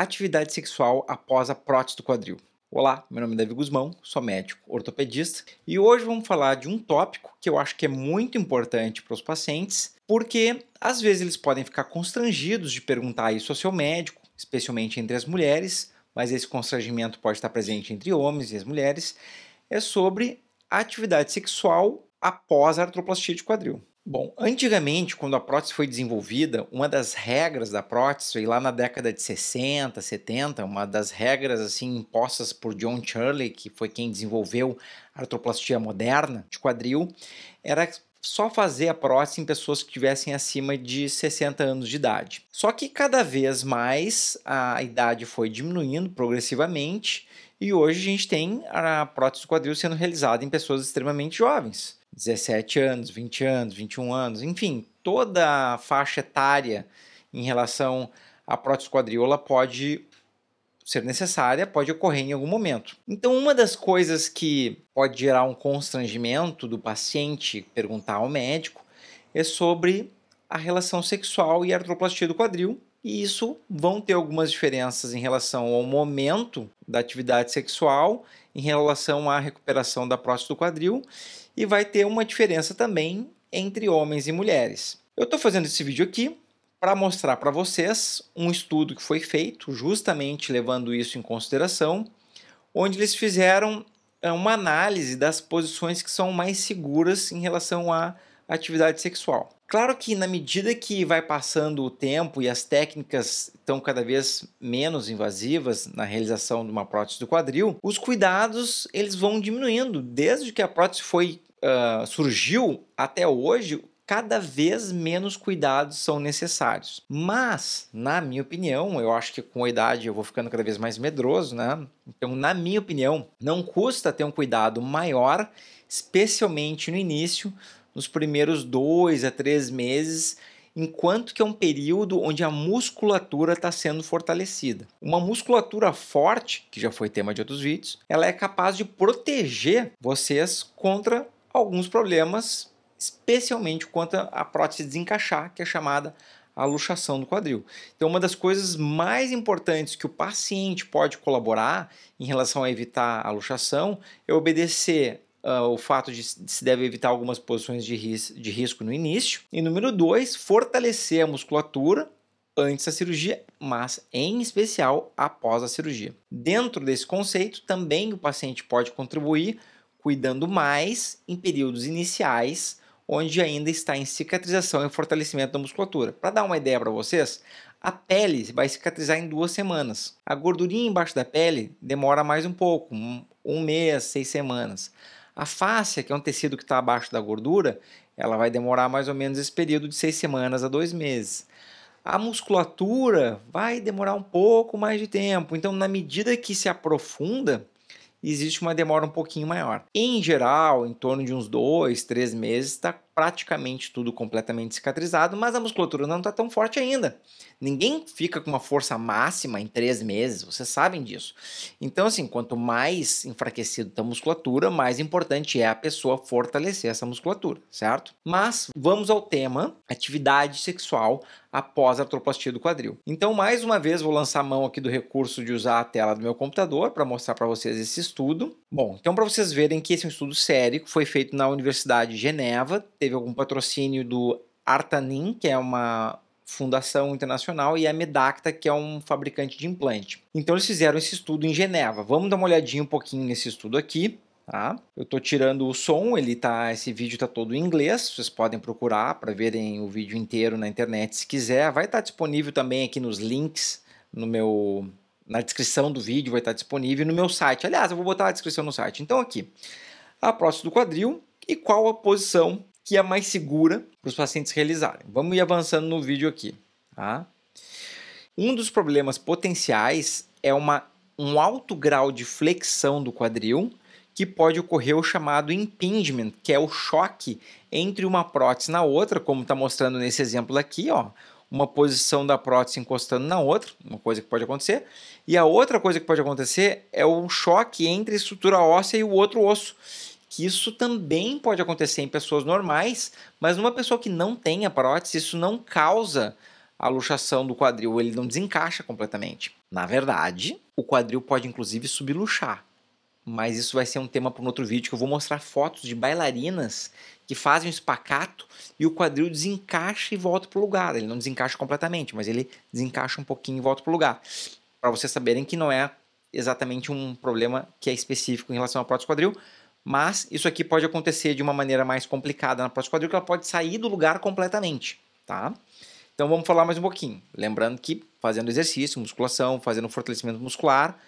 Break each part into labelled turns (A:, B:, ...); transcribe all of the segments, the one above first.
A: Atividade sexual após a prótese do quadril. Olá, meu nome é Davi Guzmão, sou médico ortopedista e hoje vamos falar de um tópico que eu acho que é muito importante para os pacientes, porque às vezes eles podem ficar constrangidos de perguntar isso ao seu médico, especialmente entre as mulheres, mas esse constrangimento pode estar presente entre homens e as mulheres, é sobre a atividade sexual após a artroplastia de quadril. Bom, antigamente, quando a prótese foi desenvolvida, uma das regras da prótese, lá na década de 60, 70, uma das regras assim impostas por John Shirley, que foi quem desenvolveu a artroplastia moderna de quadril, era só fazer a prótese em pessoas que tivessem acima de 60 anos de idade. Só que cada vez mais a idade foi diminuindo progressivamente e hoje a gente tem a prótese do quadril sendo realizada em pessoas extremamente jovens. 17 anos, 20 anos, 21 anos, enfim, toda a faixa etária em relação à prótese quadril ela pode ser necessária, pode ocorrer em algum momento. Então, uma das coisas que pode gerar um constrangimento do paciente perguntar ao médico é sobre a relação sexual e a artroplastia do quadril, e isso vão ter algumas diferenças em relação ao momento da atividade sexual, em relação à recuperação da prótese do quadril, e vai ter uma diferença também entre homens e mulheres. Eu estou fazendo esse vídeo aqui para mostrar para vocês um estudo que foi feito, justamente levando isso em consideração, onde eles fizeram uma análise das posições que são mais seguras em relação à atividade sexual. Claro que na medida que vai passando o tempo e as técnicas estão cada vez menos invasivas na realização de uma prótese do quadril, os cuidados eles vão diminuindo. Desde que a prótese surgiu até hoje, cada vez menos cuidados são necessários. Mas, na minha opinião, eu acho que com a idade eu vou ficando cada vez mais medroso, né? Então, na minha opinião, não custa ter um cuidado maior, especialmente no início, nos primeiros 2 a 3 meses, enquanto que é um período onde a musculatura está sendo fortalecida. Uma musculatura forte, que já foi tema de outros vídeos, ela é capaz de proteger vocês contra alguns problemas, especialmente quanto a prótese desencaixar, que é chamada a luxação do quadril. Então, uma das coisas mais importantes que o paciente pode colaborar em relação a evitar a luxação é obedecer o fato de se deve evitar algumas posições de risco no início. E número 2, fortalecer a musculatura antes da cirurgia, mas em especial após a cirurgia. Dentro desse conceito, também o paciente pode contribuir cuidando mais em períodos iniciais, onde ainda está em cicatrização e fortalecimento da musculatura. Para dar uma ideia para vocês, a pele vai cicatrizar em 2 semanas. A gordurinha embaixo da pele demora mais um pouco, um mês, 6 semanas. A fáscia, que é um tecido que está abaixo da gordura, ela vai demorar mais ou menos esse período de 6 semanas a 2 meses. A musculatura vai demorar um pouco mais de tempo. Então, na medida que se aprofunda, existe uma demora um pouquinho maior. Em geral, em torno de uns 2, 3 meses, está praticamente tudo completamente cicatrizado, mas a musculatura não está tão forte ainda. Ninguém fica com uma força máxima em 3 meses, vocês sabem disso. Então, assim, quanto mais enfraquecido está a musculatura, mais importante é a pessoa fortalecer essa musculatura, certo? Mas vamos ao tema atividade sexual após a artroplastia do quadril. Então, mais uma vez, vou lançar a mão aqui do recurso de usar a tela do meu computador para mostrar para vocês esse estudo. Bom, então para vocês verem que esse é um estudo sério, que foi feito na Universidade de Geneva, teve algum patrocínio do Artanin, que é uma fundação internacional, e a Medacta, que é um fabricante de implante. Então eles fizeram esse estudo em Geneva. Vamos dar uma olhadinha um pouquinho nesse estudo aqui. Tá? Eu estou tirando o som, esse vídeo está todo em inglês, vocês podem procurar para verem o vídeo inteiro na internet se quiser. Vai estar disponível também aqui nos links, na descrição do vídeo vai estar disponível no meu site. Aliás, eu vou botar a descrição no site. Então aqui, a prótese do quadril e qual a posição que é mais segura para os pacientes realizarem. Vamos ir avançando no vídeo aqui. Tá? Um dos problemas potenciais é um alto grau de flexão do quadril, que pode ocorrer o chamado impingement, que é o choque entre uma prótese na outra, como está mostrando nesse exemplo aqui, ó, uma posição da prótese encostando na outra, uma coisa que pode acontecer, e a outra coisa que pode acontecer é o choque entre a estrutura óssea e o outro osso, que isso também pode acontecer em pessoas normais, mas numa pessoa que não tem a prótese, isso não causa a luxação do quadril ele não desencaixa completamente. Na verdade, o quadril pode inclusive subluxar. Mas isso vai ser um tema para um outro vídeo, que eu vou mostrar fotos de bailarinas que fazem o espaccato e o quadril desencaixa e volta para o lugar. Ele não desencaixa completamente, mas ele desencaixa um pouquinho e volta para o lugar. Para vocês saberem que não é exatamente um problema que é específico em relação à prótese quadril, mas isso aqui pode acontecer de uma maneira mais complicada na prótese quadril, que ela pode sair do lugar completamente, tá? Então vamos falar mais um pouquinho. Lembrando que fazendo exercício, musculação, fazendo fortalecimento muscular,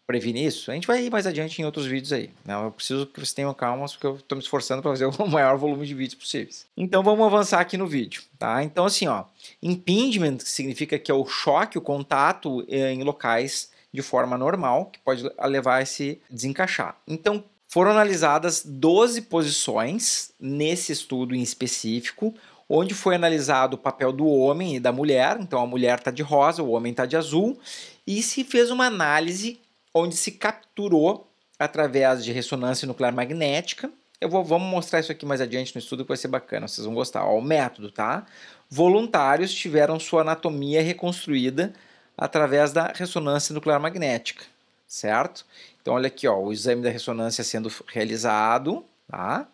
A: previne isso. A gente vai ir mais adiante em outros vídeos aí. Não, eu preciso que vocês tenham calma, porque eu estou me esforçando para fazer o maior volume de vídeos possíveis. Então vamos avançar aqui no vídeo, tá? Então assim, ó, impingement significa que é o choque, o contato em locais de forma normal, que pode levar a esse desencaixar. Então foram analisadas 12 posições nesse estudo em específico, onde foi analisado o papel do homem e da mulher. Então a mulher está de rosa, o homem está de azul, e se fez uma análise onde se capturou através de ressonância nuclear magnética. Vamos mostrar isso aqui mais adiante no estudo, que vai ser bacana, vocês vão gostar. Ó, o método, tá? Voluntários tiveram sua anatomia reconstruída através da ressonância nuclear magnética, certo? Então olha aqui, ó, o exame da ressonância sendo realizado, tá?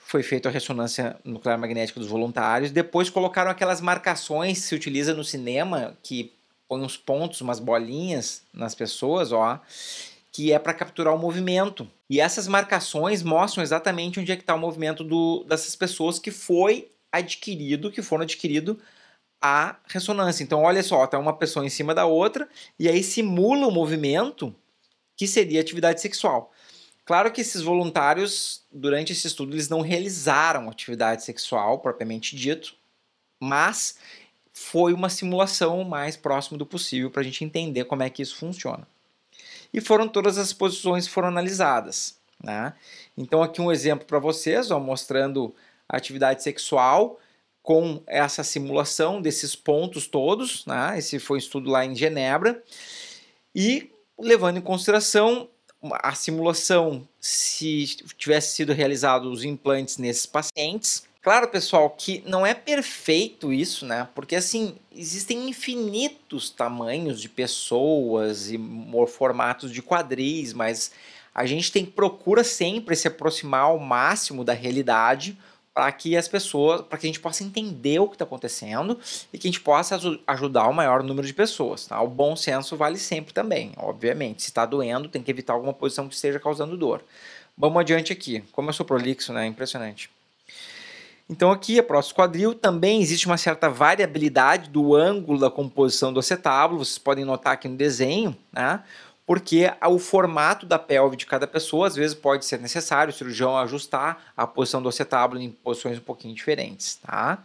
A: Foi feita a ressonância nuclear magnética dos voluntários. Depois colocaram aquelas marcações que se utiliza no cinema, que põe uns pontos, umas bolinhas nas pessoas, ó, que é para capturar o movimento. E essas marcações mostram exatamente onde é que está o movimento dessas pessoas que foram adquirido a ressonância. Então, olha só, está uma pessoa em cima da outra e aí simula o movimento que seria atividade sexual. Claro que esses voluntários, durante esse estudo, eles não realizaram atividade sexual, propriamente dito, mas foi uma simulação o mais próximo do possível para a gente entender como é que isso funciona. E todas as posições foram analisadas, né? Então aqui um exemplo para vocês, ó, mostrando a atividade sexual com essa simulação desses pontos todos, né? Esse foi um estudo lá em Genebra, e levando em consideração a simulação, se tivesse sido realizados os implantes nesses pacientes. Claro, pessoal, que não é perfeito isso, né? Porque, assim, existem infinitos tamanhos de pessoas e formatos de quadris, mas a gente procura sempre se aproximar ao máximo da realidade para que para que a gente possa entender o que está acontecendo e que a gente possa ajudar o maior número de pessoas, tá? O bom senso vale sempre também, obviamente. Se está doendo, tem que evitar alguma posição que esteja causando dor. Vamos adiante aqui. Como eu sou prolixo, né? Impressionante. Então aqui, a prótese quadril, também existe uma certa variabilidade do ângulo da composição do acetábulo, vocês podem notar aqui no desenho, né? Porque o formato da pelve de cada pessoa, às vezes pode ser necessário o cirurgião ajustar a posição do acetábulo em posições um pouquinho diferentes, tá?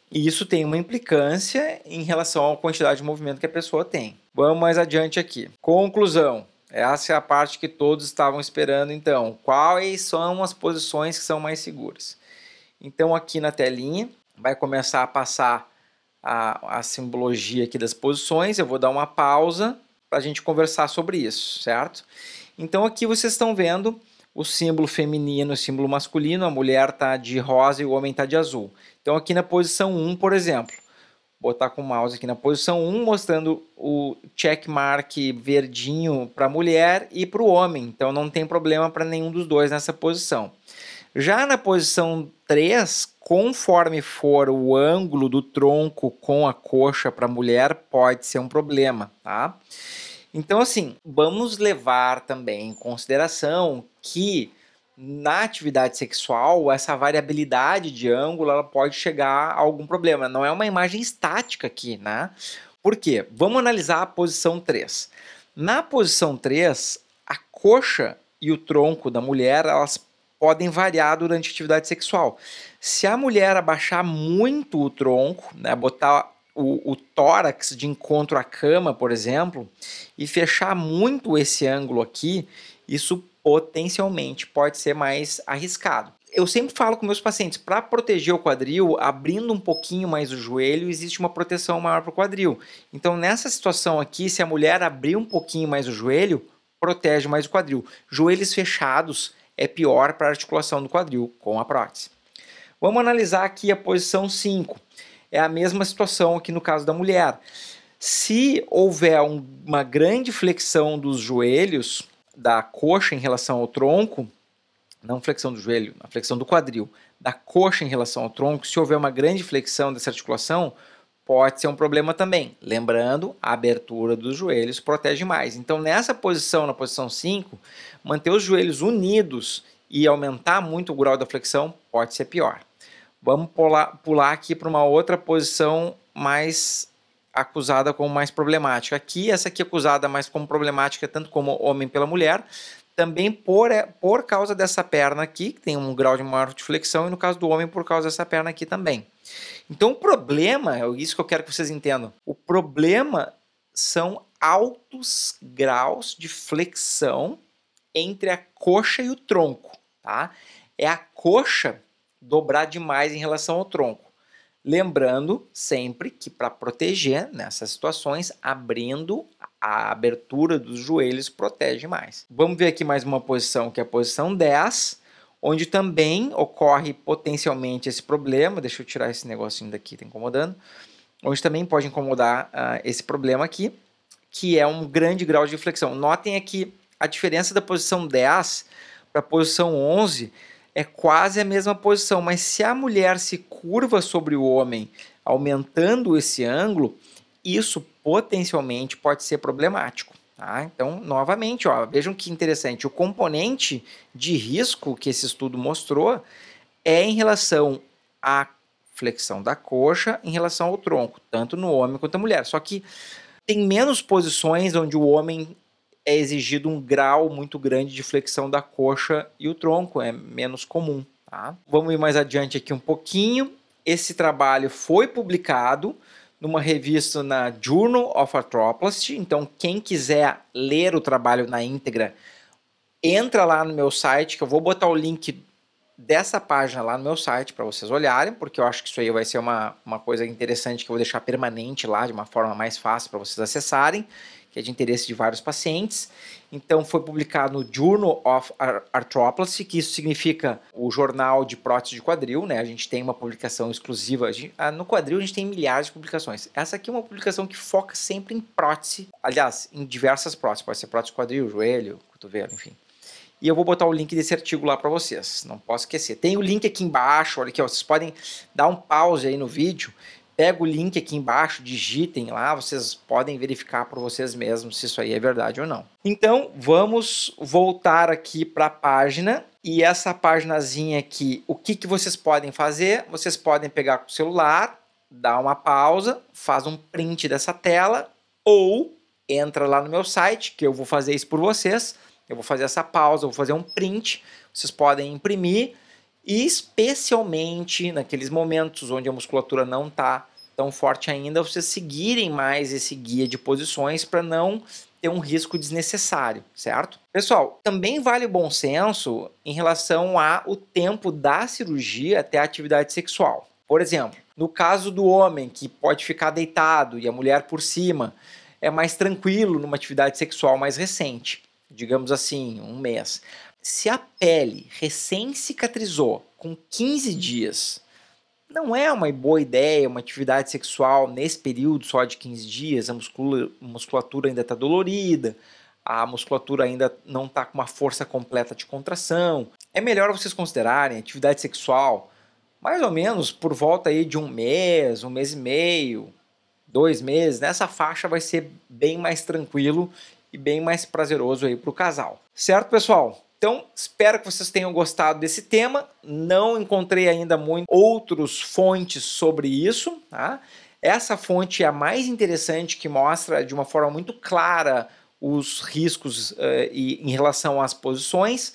A: E isso tem uma implicância em relação à quantidade de movimento que a pessoa tem. Vamos mais adiante aqui. Conclusão. Essa é a parte que todos estavam esperando, então. Quais são as posições que são mais seguras? Então aqui na telinha vai começar a passar a simbologia aqui das posições. Eu vou dar uma pausa para a gente conversar sobre isso, certo? Então aqui vocês estão vendo o símbolo feminino e o símbolo masculino. A mulher está de rosa e o homem está de azul. Então aqui na posição 1, por exemplo, vou botar com o mouse aqui na posição 1, mostrando o check mark verdinho para a mulher e para o homem. Então não tem problema para nenhum dos dois nessa posição. Já na posição 3, conforme for o ângulo do tronco com a coxa para a mulher, pode ser um problema, tá? Então, assim, vamos levar também em consideração que na atividade sexual, essa variabilidade de ângulo ela pode chegar a algum problema. Não é uma imagem estática aqui, né? Por quê? Vamos analisar a posição 3. Na posição 3, a coxa e o tronco da mulher, elas podem variar durante a atividade sexual. Se a mulher abaixar muito o tronco, né, botar o tórax de encontro à cama, por exemplo, e fechar muito esse ângulo aqui, isso potencialmente pode ser mais arriscado. Eu sempre falo com meus pacientes, para proteger o quadril, abrindo um pouquinho mais o joelho, existe uma proteção maior para o quadril. Então, nessa situação aqui, se a mulher abrir um pouquinho mais o joelho, protege mais o quadril. Joelhos fechados é pior para a articulação do quadril com a prótese. Vamos analisar aqui a posição 5. é a mesma situação aqui no caso da mulher. Se houver uma grande flexão dos joelhos, da coxa em relação ao tronco, não flexão do joelho, a flexão do quadril, da coxa em relação ao tronco, se houver uma grande flexão dessa articulação, pode ser um problema também. Lembrando, a abertura dos joelhos protege mais. Então, nessa posição, na posição 5, manter os joelhos unidos e aumentar muito o grau da flexão pode ser pior. Vamos pular aqui para uma outra posição mais acusada como mais problemática. Aqui, essa aqui é acusada mais como problemática, tanto como homem pela mulher, também por causa dessa perna aqui, que tem um grau de maior de flexão, e no caso do homem, por causa dessa perna aqui também. Então, o problema, é isso que eu quero que vocês entendam, o problema são altos graus de flexão entre a coxa e o tronco, tá? É a coxa dobrar demais em relação ao tronco. Lembrando sempre que para proteger nessas situações, abrindo a abertura dos joelhos protege mais. Vamos ver aqui mais uma posição, que é a posição 10, onde também ocorre potencialmente esse problema. Deixa eu tirar esse negocinho daqui, está incomodando. Onde também pode incomodar esse problema aqui, que é um grande grau de flexão. Notem aqui a diferença da posição 10 para a posição 11 é quase a mesma posição, mas se a mulher se curva sobre o homem, aumentando esse ângulo, isso potencialmente pode ser problemático. Tá? Então, novamente, ó, vejam que interessante, o componente de risco que esse estudo mostrou é em relação à flexão da coxa em relação ao tronco, tanto no homem quanto na mulher. Só que tem menos posições onde o homem é exigido um grau muito grande de flexão da coxa e o tronco, é menos comum. Tá? Vamos ir mais adiante aqui um pouquinho. Esse trabalho foi publicado numa revista na Journal of Arthroplasty, então quem quiser ler o trabalho na íntegra, entra lá no meu site, que eu vou botar o link dessa página lá no meu site para vocês olharem, porque eu acho que isso aí vai ser uma coisa interessante que eu vou deixar permanente lá, de uma forma mais fácil para vocês acessarem, que é de interesse de vários pacientes. Então foi publicado no Journal of Arthroplasty, que isso significa o jornal de prótese de quadril, né? A gente tem uma publicação exclusiva, no quadril a gente tem milhares de publicações. Essa aqui é uma publicação que foca sempre em prótese, aliás, em diversas próteses, pode ser prótese de quadril, joelho, cotovelo, enfim. E eu vou botar o link desse artigo lá para vocês, não posso esquecer. Tem o link aqui embaixo, olha aqui, ó, vocês podem dar um pause aí no vídeo, pega o link aqui embaixo, digitem lá, vocês podem verificar por vocês mesmos se isso aí é verdade ou não. Então, vamos voltar aqui para a página, e essa paginazinha aqui, o que vocês podem fazer? Vocês podem pegar com o celular, dar uma pausa, faz um print dessa tela, ou entra lá no meu site, que eu vou fazer isso por vocês, eu vou fazer essa pausa, eu vou fazer um print, vocês podem imprimir, e especialmente naqueles momentos onde a musculatura não está tão forte ainda, vocês seguirem mais esse guia de posições para não ter um risco desnecessário, certo? Pessoal, também vale o bom senso em relação ao tempo da cirurgia até a atividade sexual. Por exemplo, no caso do homem que pode ficar deitado e a mulher por cima, é mais tranquilo numa atividade sexual mais recente, digamos assim, um mês. Se a pele recém cicatrizou com 15 dias, não é uma boa ideia uma atividade sexual nesse período só de 15 dias, a musculatura ainda está dolorida, a musculatura ainda não está com uma força completa de contração. É melhor vocês considerarem atividade sexual mais ou menos por volta aí de um mês e meio, 2 meses. Nessa faixa vai ser bem mais tranquilo e bem mais prazeroso aí para o casal. Certo, pessoal? Então, espero que vocês tenham gostado desse tema. Não encontrei ainda outras fontes sobre isso, tá? Essa fonte é a mais interessante, que mostra de uma forma muito clara os riscos em relação às posições.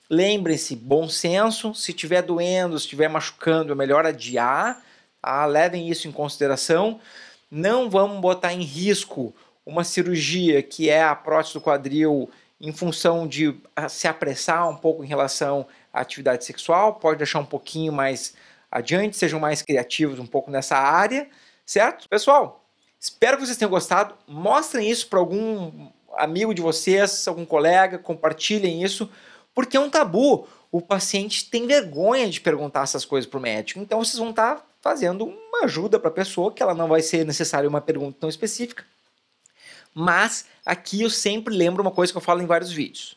A: Lembrem-se, bom senso, se estiver doendo, se estiver machucando, é melhor adiar, tá? Levem isso em consideração. Não vamos botar em risco uma cirurgia que é a prótese do quadril em função de se apressar um pouco em relação à atividade sexual, pode deixar um pouquinho mais adiante, sejam mais criativos um pouco nessa área, certo? Pessoal, espero que vocês tenham gostado, mostrem isso para algum amigo de vocês, algum colega, compartilhem isso, porque é um tabu. O paciente tem vergonha de perguntar essas coisas para o médico, então vocês vão estar fazendo uma ajuda para a pessoa, que ela não vai ser necessária uma pergunta tão específica. Mas aqui eu sempre lembro uma coisa que eu falo em vários vídeos.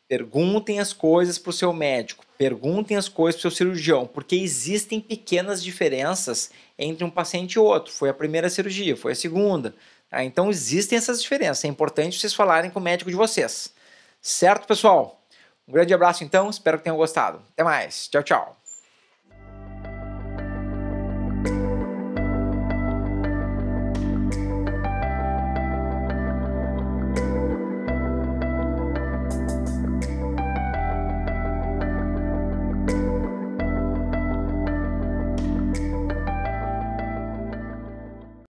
A: Perguntem as coisas para o seu médico, perguntem as coisas para o seu cirurgião, porque existem pequenas diferenças entre um paciente e outro. Foi a primeira cirurgia, foi a segunda. Tá? Então existem essas diferenças. É importante vocês falarem com o médico de vocês. Certo, pessoal? Um grande abraço então, espero que tenham gostado. Até mais. Tchau, tchau.